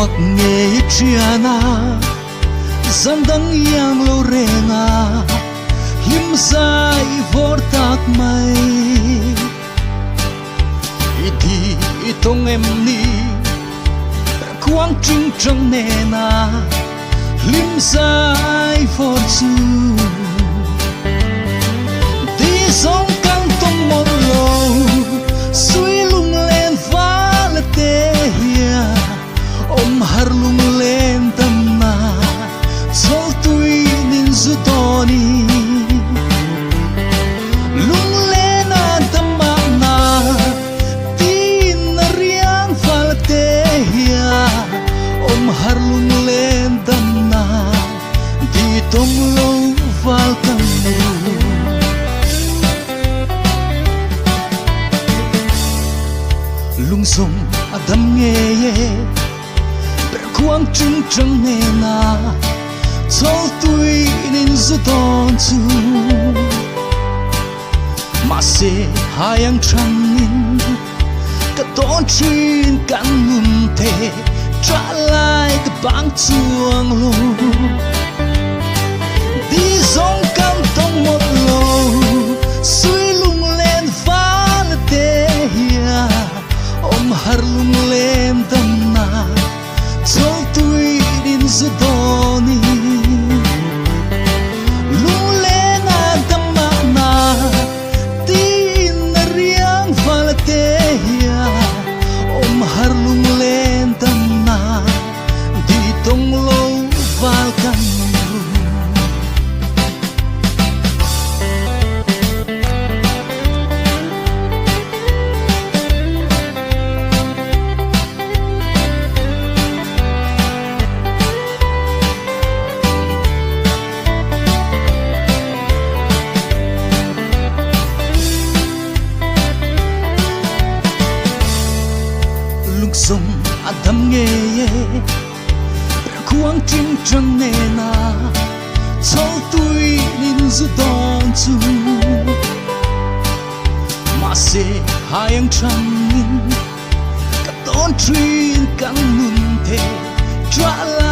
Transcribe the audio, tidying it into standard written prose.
mặc nghề chia na dân đắng yang lâu renga him sai vor tak mai idi itong em ni quang trinh trăng nè na him sai vor chu đi sông căng tông một lầu suy lung lên phá là tê hia ôm har lung lên tâm na cho tôi nên giữ toni lung lên tâm na tin riang phá là tê hia ôm har lung lên tâm na đi tông lâu val tâm lung sông adam nghe quang trinh trăng nè na cho tôi nên giữ đón chú mà sẽ hai anh trăng nín cả đón chuyên cắn ngừng thế trả lại cái băng chuông lô đi dòng cam tông một lầu suy lung lên phá là tê hia ôm har lung lên tâm na cho tôi đến giữa đoni lung lên tâm na tin riang val tê hia ôm har lung lên tâm na đi tông lâu val cam sông adam nghe quang trinh trăng nè na cho tôi nên giữ đón chú mà sẽ hai anh trăng nín cả đón chuyên căng ngừng thế trả lại